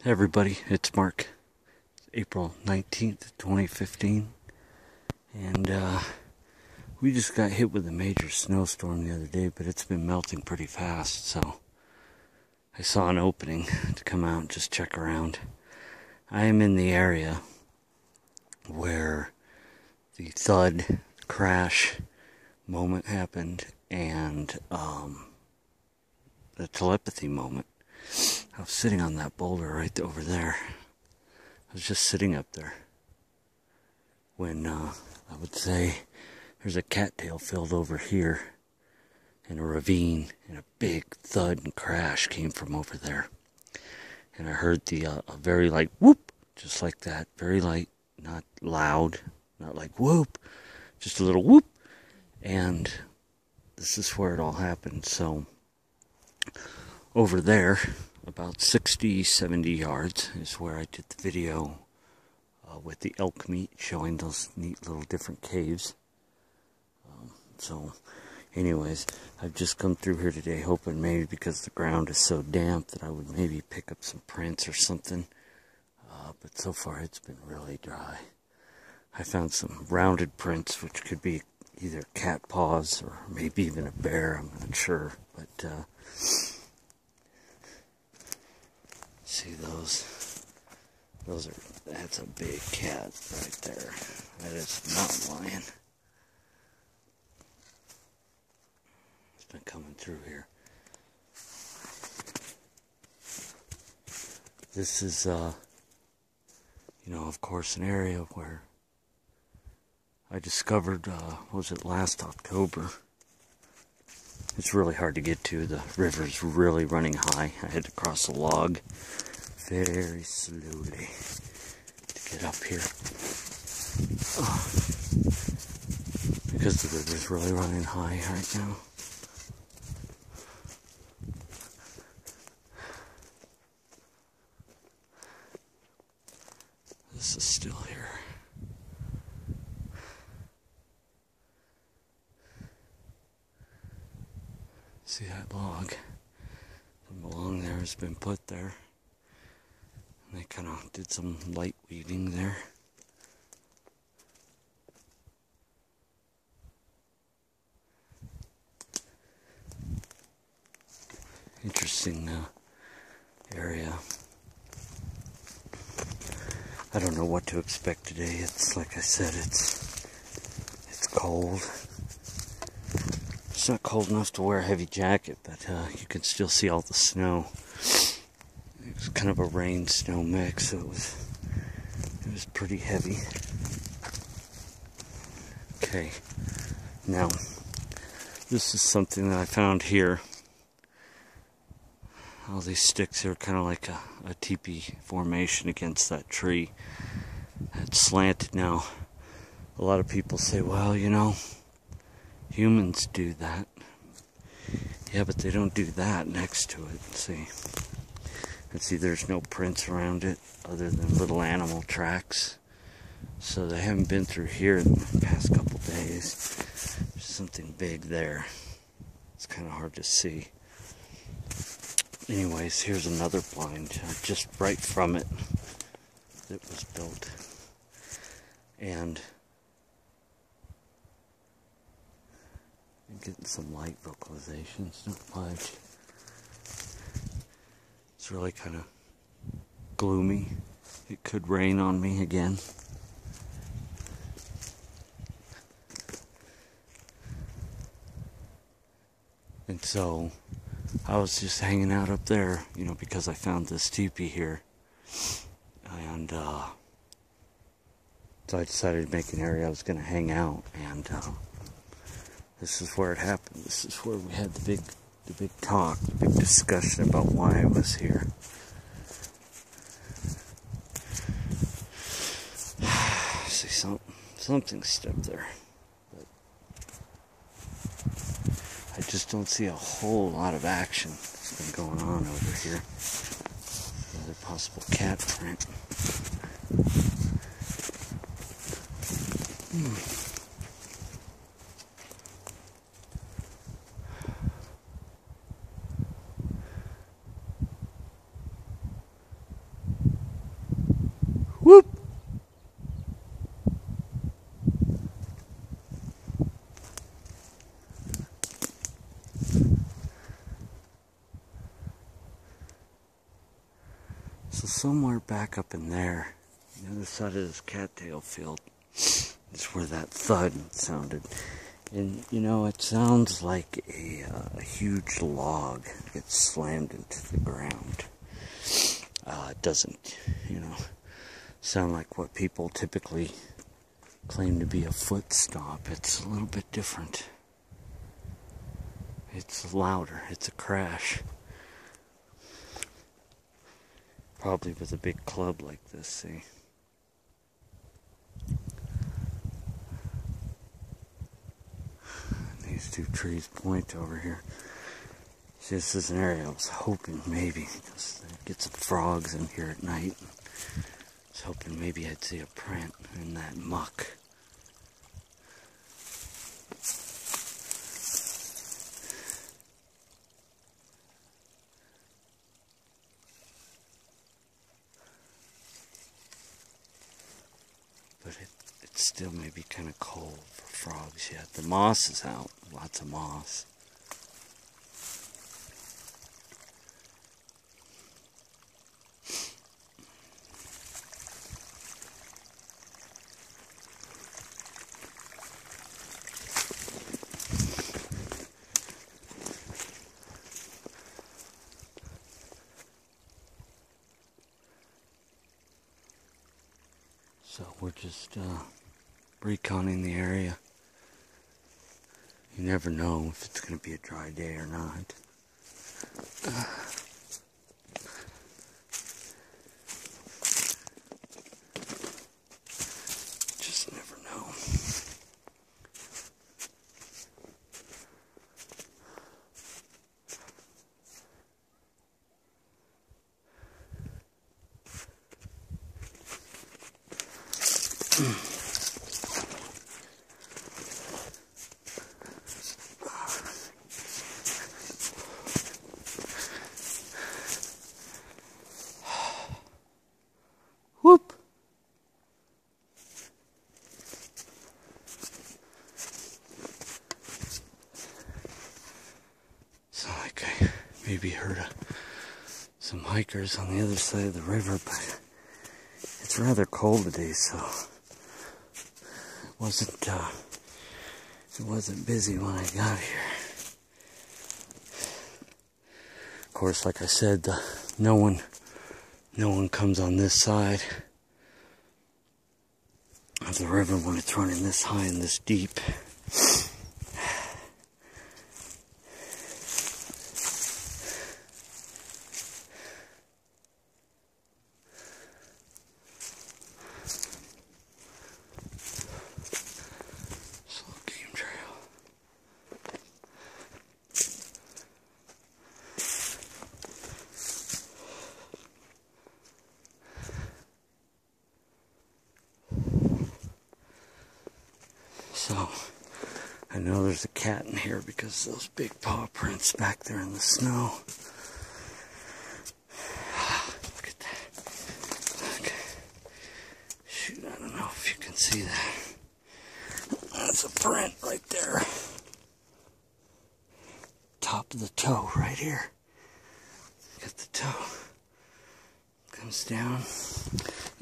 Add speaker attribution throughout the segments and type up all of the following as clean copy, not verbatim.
Speaker 1: Hey everybody, it's Mark. It's April 19th, 2015. And we just got hit with a major snowstorm the other day, but it's been melting pretty fast, so I saw an opening to come out and just check around. I am in the area where the thud crash moment happened and the telepathy moment. I was sitting on that boulder right over there. I was just sitting up there when I would say there's a cattail field over here and a ravine, and a big thud and crash came from over there. And I heard the a very light whoop, just like that, very light, not loud, not like whoop, just a little whoop. And this is where it all happened. So over there, about 60, 70 yards is where I did the video with the elk meat, showing those neat little different caves. So anyways, I've just come through here today hoping maybe because the ground is so damp that I would maybe pick up some prints or something. But so far it's been really dry. I found some rounded prints, which could be either cat paws or maybe even a bear, I'm not sure. But see those are, that's a big cat right there. That is not lion. It's been coming through here. This is you know, of course, an area where I discovered, was it last October? It's really hard to get to. The river's really running high. I had to cross a log very slowly to get up here. Because the river's really running high right now. This is still here. See that log from along there has been put there. And they kind of did some light weaving there. Interesting area. I don't know what to expect today. It's like I said, it's cold. It's not cold enough to wear a heavy jacket, but you can still see all the snow. It was kind of a rain-snow mix, so it was pretty heavy. Okay, now this is something that I found here. All these sticks are kind of like a teepee formation against that tree. It's slanted now. A lot of people say, well, you know, humans do that. Yeah, but they don't do that next to it. See? And see, there's no prints around it other than little animal tracks. So they haven't been through here in the past couple days. There's something big there. It's kind of hard to see. Anyways, here's another blind just right from it that was built. And I'm getting some light vocalizations, not much. It's really kind of gloomy. It could rain on me again. And so I was just hanging out up there, you know, because I found this teepee here. And so I decided to make an area I was going to hang out. And this is where it happened. This is where we had the big talk, the big discussion about why I was here. See, something stepped there. But I just don't see a whole lot of action that's been going on over here. Another possible cat print. So somewhere back up in there, the other side of this cattail field, is where that thud sounded. And you know, it sounds like a huge log gets slammed into the ground. It doesn't, you know, sound like what people typically claim to be a foot stomp. It's a little bit different. It's louder. It's a crash. Probably with a big club like this, see? These two trees point over here. See, this is an area I was hoping maybe, because I get some frogs in here at night. I was hoping maybe I'd see a print in that muck. But it still may be kind of cold for frogs yet. The moss is out. Lots of moss. So we're just reconning the area. You never know if it's going to be a dry day or not. Just never know. Whoop! So like I maybe heard some hikers on the other side of the river, but it's rather cold today, so it wasn't busy when I got here. Of course, like I said, no one comes on this side of the river when it's running this high and this deep. Slow game trail. So, I know there's a cat in here because of those big paw prints back there in the snow. Look at that. Okay. Shoot, I don't know if you can see that. That's a print right there. Top of the toe right here. Got the toe. Comes down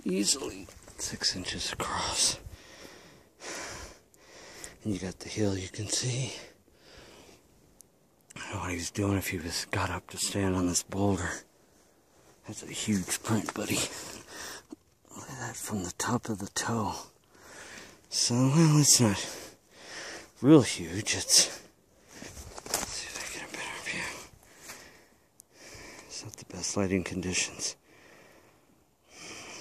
Speaker 1: easily 6 inches across. And you got the heel you can see. I don't know what he was doing if he got up to stand on this boulder. That's a huge print, buddy. Look at that from the top of the toe. So, well, it's not real huge. Let's see if I get a better view. It's not the best lighting conditions.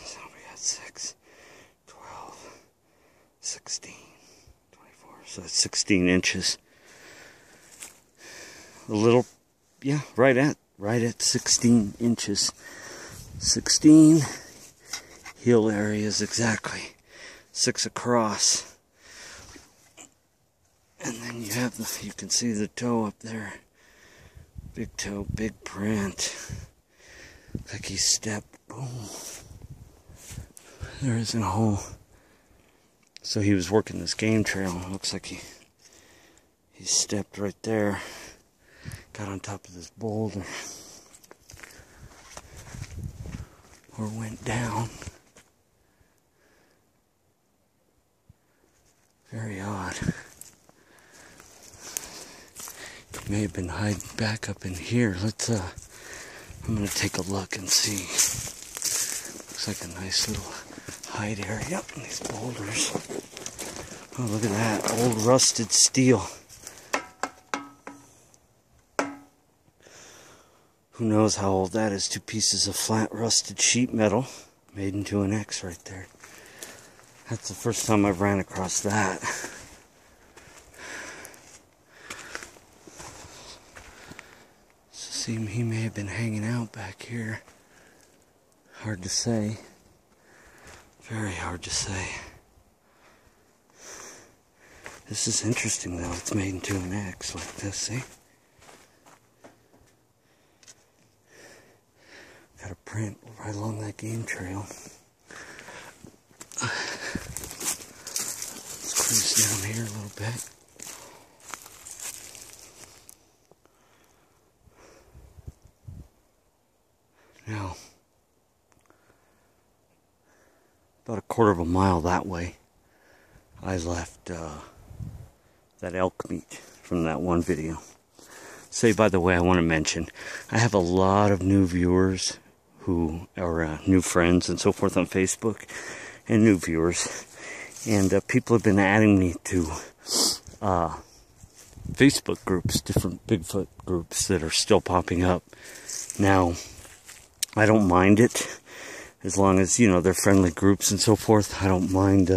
Speaker 1: So we got 6, 12, 16. So that's 16 inches. A little, yeah, right at 16 inches. 16 heel areas exactly. 6 across. And then you can see the toe up there. Big toe, big print. Like he stepped, boom. There isn't a hole. So he was working this game trail. Looks like he stepped right there. Got on top of this boulder. or went down. Very odd. He may have been hiding back up in here. I'm gonna take a look and see. Looks like a nice little hide area in these boulders. Oh, look at that, old rusted steel. Who knows how old that is? 2 pieces of flat rusted sheet metal made into an X right there. That's the first time I've ran across that. So he may have been hanging out back here. Hard to say. Very hard to say. This is interesting though, it's made into an X like this, see? Got a print right along that game trail. Let's cruise down here a little bit. Now, about a quarter of a mile that way, I left that elk meat from that one video. Say, by the way, I want to mention, I have a lot of new viewers who are new friends and so forth on Facebook, and new viewers. And people have been adding me to Facebook groups, different Bigfoot groups that are still popping up. Now, I don't mind it, as long as, you know, they're friendly groups and so forth. I don't mind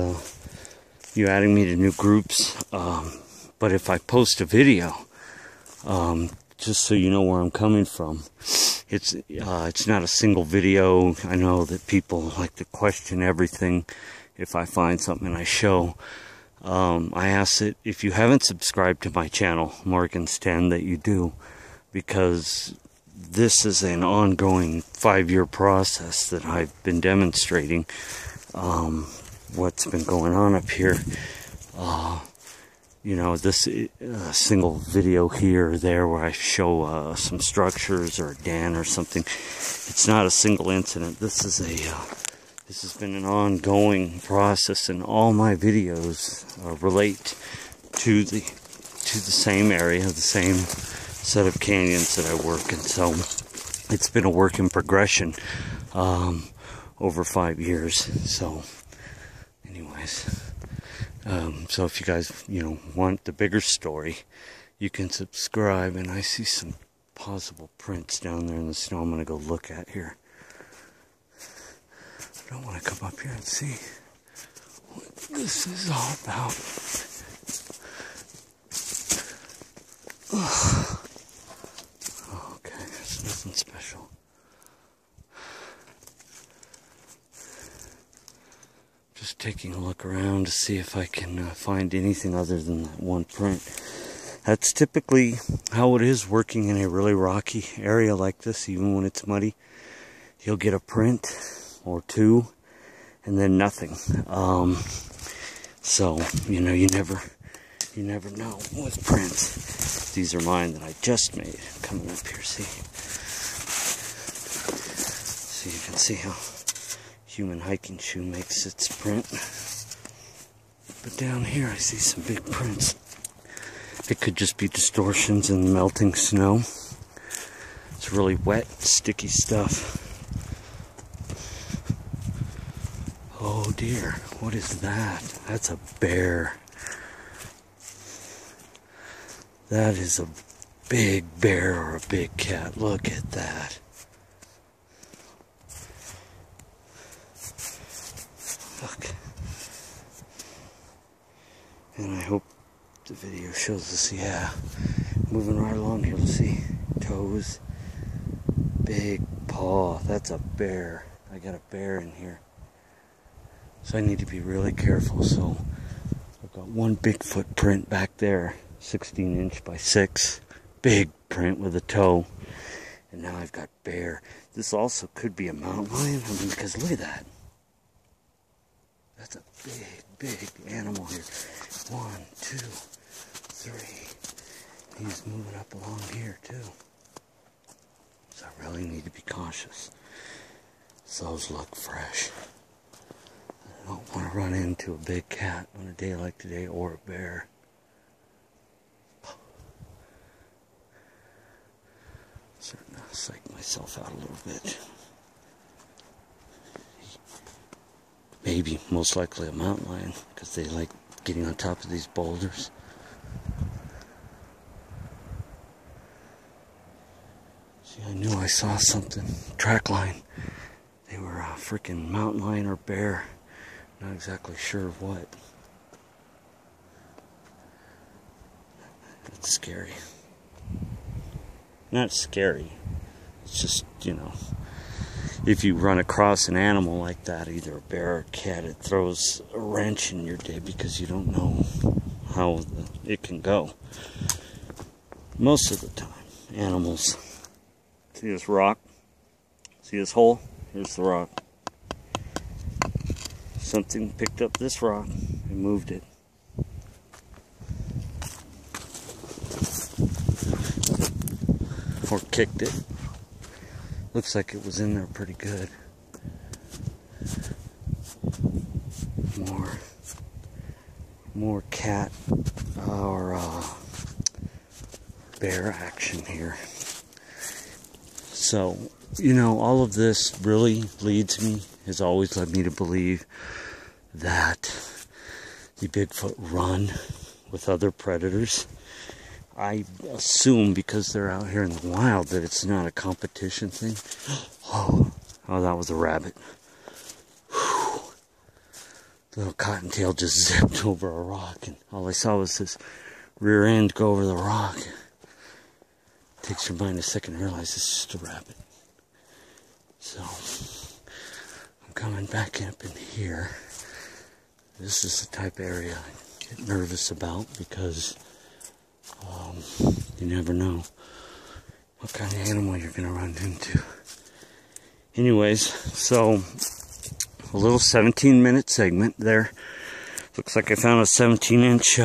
Speaker 1: you adding me to new groups. But if I post a video, just so you know where I'm coming from, it's not a single video. I know that people like to question everything. If I find something and I show, I ask that if you haven't subscribed to my channel, Morgan's 10, that you do, because this is an ongoing 5-year process that I've been demonstrating what's been going on up here. You know, this single video here or there where I show some structures or a den or something, it's not a single incident. This has been an ongoing process, and all my videos relate to the same area, the same set of canyons that I work in. So it's been a work in progression over 5 years. So anyways, so if you guys, you know, want the bigger story, you can subscribe. And I see some possible prints down there in the snow I'm going to go look at here. I don't want to come up here and see what this is all about. Okay, it's nothing special. Just taking a look around to see if I can find anything other than that one print. That's typically how it is working in a really rocky area like this. Even when it's muddy, you'll get a print or two and then nothing. So, you know, you never know with prints. These are mine that I just made. Coming up here, see? So you can see how human hiking shoe makes its print. But down here I see some big prints. It could just be distortions in melting snow. It's really wet, sticky stuff. Oh dear, what is that? That's a bear. That is a big bear or a big cat. Look at that. Look. And I hope the video shows us, yeah. Moving right along here, let's see. Toes. Big paw. That's a bear. I got a bear in here. So I need to be really careful. So I've got one big footprint back there. 16 inch by 6. Big print with a toe. And now I've got bear. This also could be a mountain lion. I mean, because look at that. That's a big animal here. 1, 2, 3. He's moving up along here too. So I really need to be cautious. those look fresh. I don't want to run into a big cat on a day like today, or a bear. Starting to psych myself out a little bit. Maybe, most likely a mountain lion, because they like getting on top of these boulders. See, I knew I saw something. Track line. They were a freaking mountain lion or bear. Not exactly sure of what. It's scary. Not scary. It's just, you know, if you run across an animal like that, either a bear or a cat, it throws a wrench in your day because you don't know how it can go. Most of the time, animals. See this rock? See this hole? Here's the rock. Something picked up this rock and moved it. Or kicked it. Looks like it was in there pretty good. More cat or bear action here. So, you know, all of this really has always led me to believe that the Bigfoot run with other predators. I assume because they're out here in the wild that it's not a competition thing. Oh, that was a rabbit. Whew. The little cottontail just zipped over a rock, and all I saw was this rear end go over the rock. It takes your mind a second to realize this is just a rabbit. So, I'm coming back up in here. This is the type of area I get nervous about because you never know what kind of animal you're going to run into. Anyways, so a little 17-minute segment there. Looks like I found a 16-inch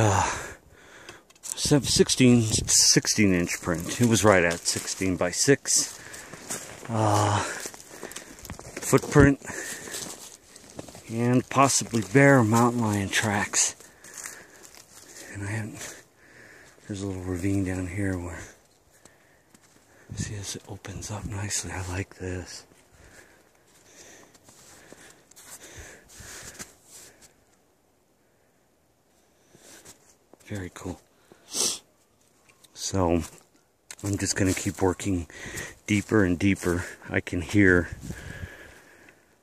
Speaker 1: print. It was right at 16 by 6. Footprint and possibly bear or mountain lion tracks. And there's a little ravine down here where, see, as it opens up nicely. I like this. Very cool. So, I'm just going to keep working deeper and deeper. I can hear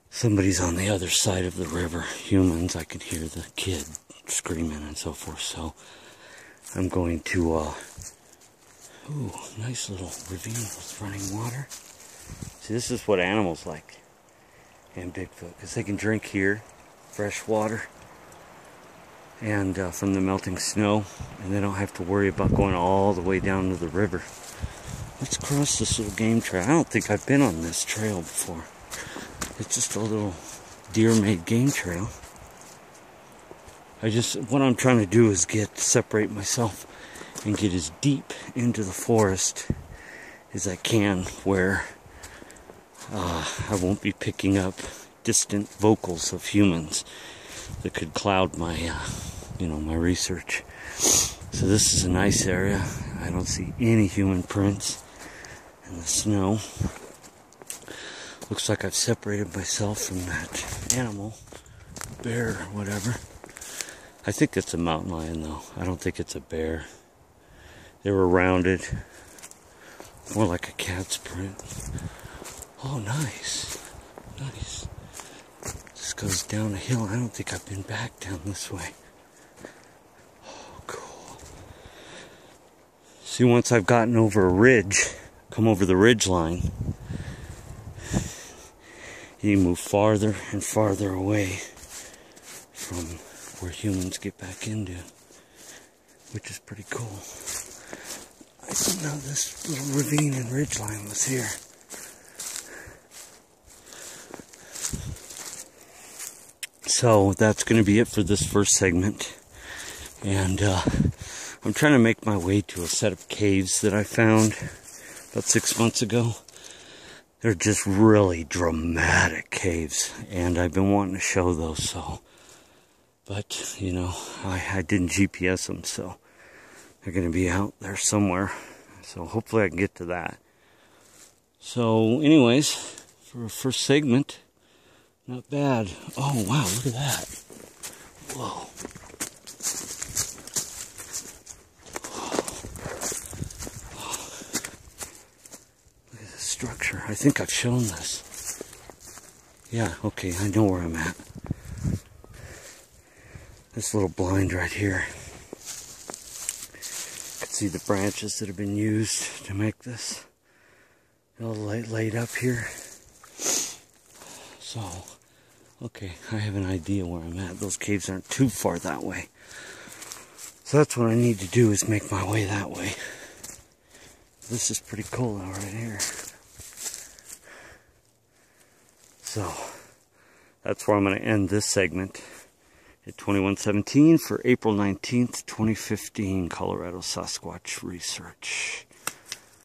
Speaker 1: somebody's on the other side of the river. Humans, I can hear the kid screaming and so forth. So, I'm going to, ooh, nice little ravine with running water. See, this is what animals like. And Bigfoot, because they can drink here, fresh water. And from the melting snow, and they don't have to worry about going all the way down to the river. Let's cross this little game trail. I don't think I've been on this trail before. It's just a little deer-made game trail. What I'm trying to do is separate myself and get as deep into the forest as I can, where I won't be picking up distant vocals of humans that could cloud my, my research. So this is a nice area. I don't see any human prints in the snow. Looks like I've separated myself from that animal, bear or whatever. I think it's a mountain lion though. I don't think it's a bear. They were rounded, more like a cat's print. Oh, nice. Nice. This goes down a hill. I don't think I've been back down this way. Oh, cool. See, once I've gotten over a ridge, come over the ridge line, you move farther and farther away from where humans get back into, which is pretty cool. I didn't know this little ravine and ridge line was here. So that's going to be it for this first segment. And I'm trying to make my way to a set of caves that I found about 6 months ago. They're just really dramatic caves, and I've been wanting to show those, so. But, you know, I didn't GPS them, so they're going to be out there somewhere. So hopefully I can get to that. So anyways, for a first segment, not bad. Oh, wow, look at that. Whoa. Look at this structure. I think I've shown this. Yeah, okay, I know where I'm at. This little blind right here. You can see the branches that have been used to make this. All laid up here. So, okay, I have an idea where I'm at. Those caves aren't too far that way. So that's what I need to do, is make my way that way. This is pretty cool though, right here. So, that's where I'm going to end this segment at 21:17 for April 19th, 2015, Colorado Sasquatch Research.